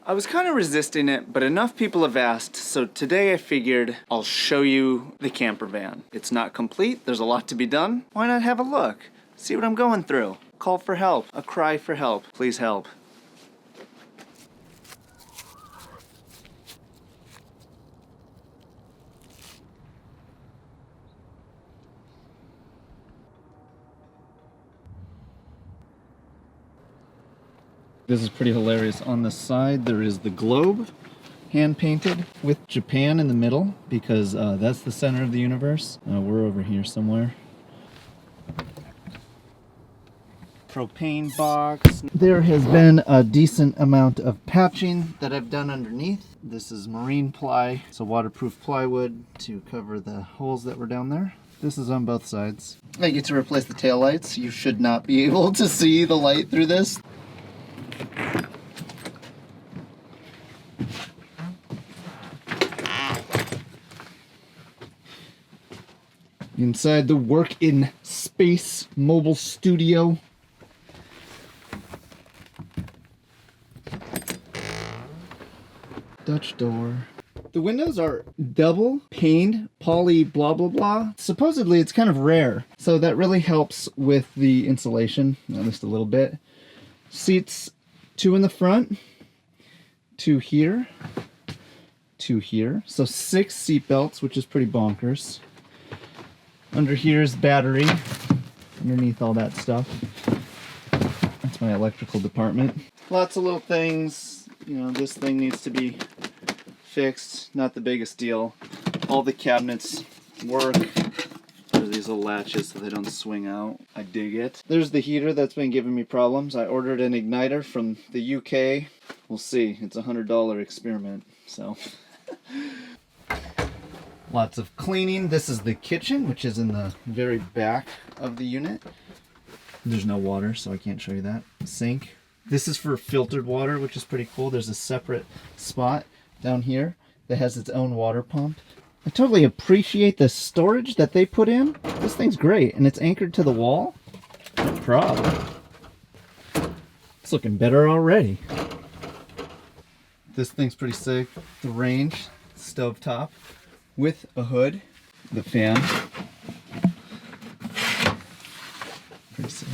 I was kind of resisting it, but enough people have asked, so today I figured I'll show you the camper van. It's not complete, there's a lot to be done. Why not have a look? See what I'm going through. Call for help, a cry for help. Please help. This is pretty hilarious. On the side there is the globe, hand painted with Japan in the middle because that's the center of the universe. We're over here somewhere. Propane box. There has been a decent amount of patching that I've done underneath. This is marine ply, so waterproof plywood to cover the holes that were down there. This is on both sides. I get to replace the taillights. You should not be able to see the light through this. Inside the work in space mobile studio. Dutch door. The windows are double paned poly blah blah blah. Supposedly it's kind of rare, so that really helps with the insulation, at least a little bit. Seats, 2 in the front, 2 here, 2 here. So 6 seat belts, which is pretty bonkers. Under here is battery, underneath all that stuff. That's my electrical department. Lots of little things. You know, this thing needs to be fixed, not the biggest deal. All the cabinets work. There's these little latches so they don't swing out. I dig it. There's the heater that's been giving me problems. I ordered an igniter from the UK. We'll see. It's a $100 experiment, so. Lots of cleaning. This is the kitchen, which is in the very back of the unit. There's no water, so I can't show you that. Sink. This is for filtered water, which is pretty cool. There's a separate spot down here that has its own water pump. I totally appreciate the storage that they put in. This thing's great, and it's anchored to the wall. No problem. It's looking better already. This thing's pretty sick. The range, stovetop, with a hood, the fan. Pretty sick.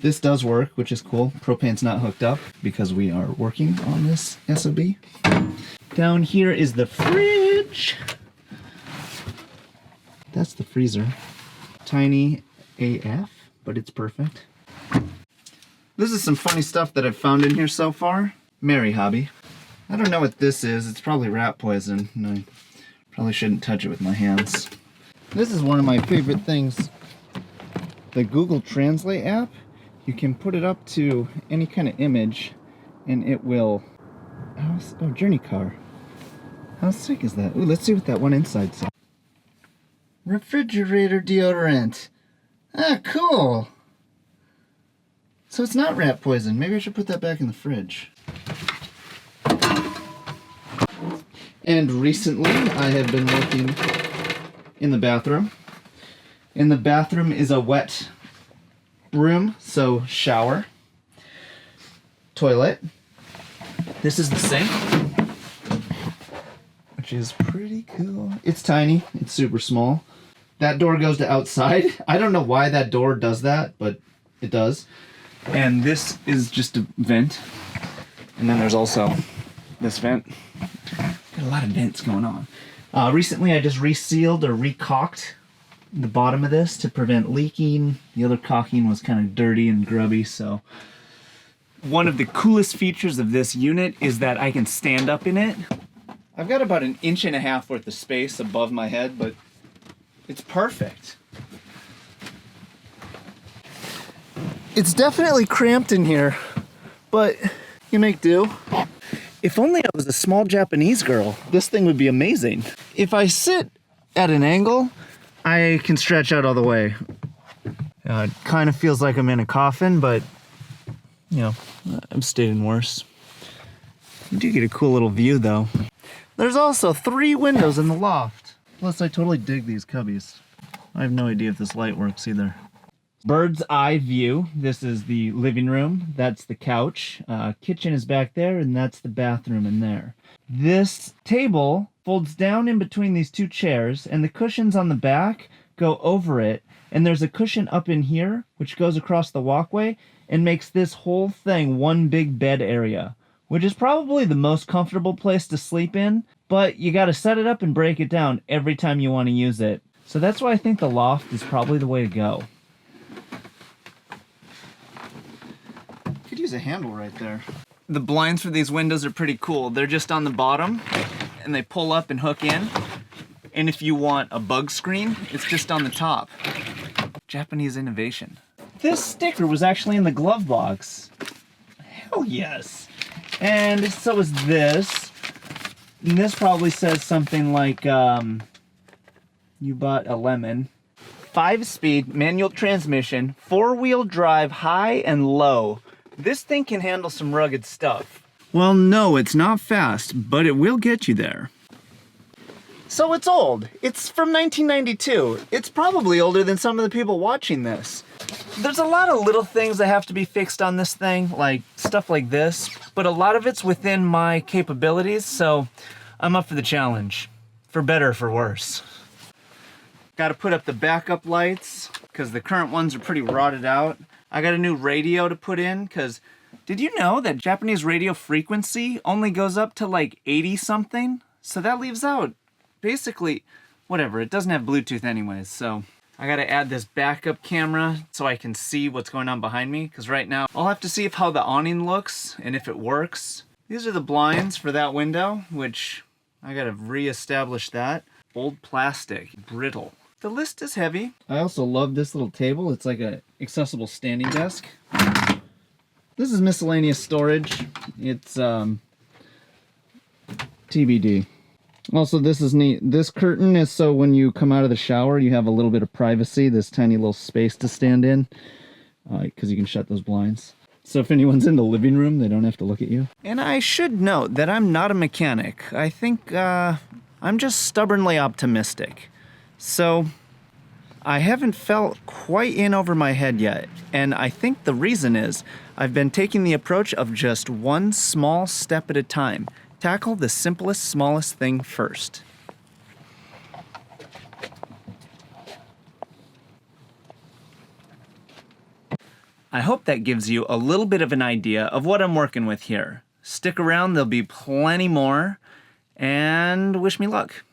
This does work, which is cool. Propane's not hooked up because we are working on this SOB. Down here is the fridge. That's the freezer. Tiny AF, but it's perfect. This is some funny stuff that I've found in here so far. Merry hobby. I don't know what this is. It's probably rat poison. And I probably shouldn't touch it with my hands. This is one of my favorite things. The Google Translate app. You can put it up to any kind of image and it will... Oh, journey car. How sick is that? Ooh, let's see what that one inside says. Refrigerator deodorant. Ah, cool. So it's not rat poison. Maybe I should put that back in the fridge. And recently I have been working in the bathroom. In the bathroom is a wet room, so shower, toilet. This is the sink, which is pretty cool. It's tiny, it's super small. That door goes to outside. I don't know why that door does that, but it does. And this is just a vent. And then there's also this vent. Got a lot of vents going on. Recently I just resealed or recocked the bottom of this to prevent leaking. The other caulking was kind of dirty and grubby, so. One of the coolest features of this unit is that I can stand up in it. I've got about 1.5 inches worth of space above my head, but it's perfect. It's definitely cramped in here, but you make do. If only I was a small Japanese girl, this thing would be amazing. If I sit at an angle, I can stretch out all the way. It kind of feels like I'm in a coffin, but you know, I've stayed in worse. You do get a cool little view though. There's also 3 windows in the loft. Plus I totally dig these cubbies. I have no idea if this light works either. bird's eye view. This is the living room. That's the couch. Kitchen is back there, and that's the bathroom in there. This table folds down in between these two chairs, and the cushions on the back go over it. And there's a cushion up in here, which goes across the walkway and makes this whole thing one big bed area, which is probably the most comfortable place to sleep in, but you got to set it up and break it down every time you want to use it. So that's why I think the loft is probably the way to go. Could use a handle right there. The blinds for these windows are pretty cool. They're just on the bottom and they pull up and hook in. And if you want a bug screen, it's just on the top. Japanese innovation. This sticker was actually in the glove box. Hell yes. And so is this. And this probably says something like, you bought a lemon. 5-speed manual transmission, 4-wheel drive, high and low. This thing can handle some rugged stuff. Well, no, it's not fast, but it will get you there. So it's old. It's from 1992. It's probably older than some of the people watching this. There's a lot of little things that have to be fixed on this thing, like stuff like this, but a lot of it's within my capabilities, so I'm up for the challenge. For better or for worse. Got to put up the backup lights, because the current ones are pretty rotted out. I got a new radio to put in, because did you know that Japanese radio frequency only goes up to like 80 something? So that leaves out basically, whatever, it doesn't have Bluetooth anyways, so I gotta add this backup camera so I can see what's going on behind me, because right now I'll have to see how the awning looks and if it works. These are the blinds for that window, which I gotta re-establish that. Old plastic, brittle. The list is heavy. I also love this little table. It's like a accessible standing desk. This is miscellaneous storage. It's TBD. Also, this is neat. This curtain is so when you come out of the shower, you have a little bit of privacy, this tiny little space to stand in, because you can shut those blinds. So if anyone's in the living room, they don't have to look at you. And I should note that I'm not a mechanic. I think I'm just stubbornly optimistic. So I haven't felt quite in over my head yet. And I think the reason is I've been taking the approach of just one small step at a time. Tackle the simplest, smallest thing first. I hope that gives you a little bit of an idea of what I'm working with here. Stick around, there'll be plenty more, and wish me luck.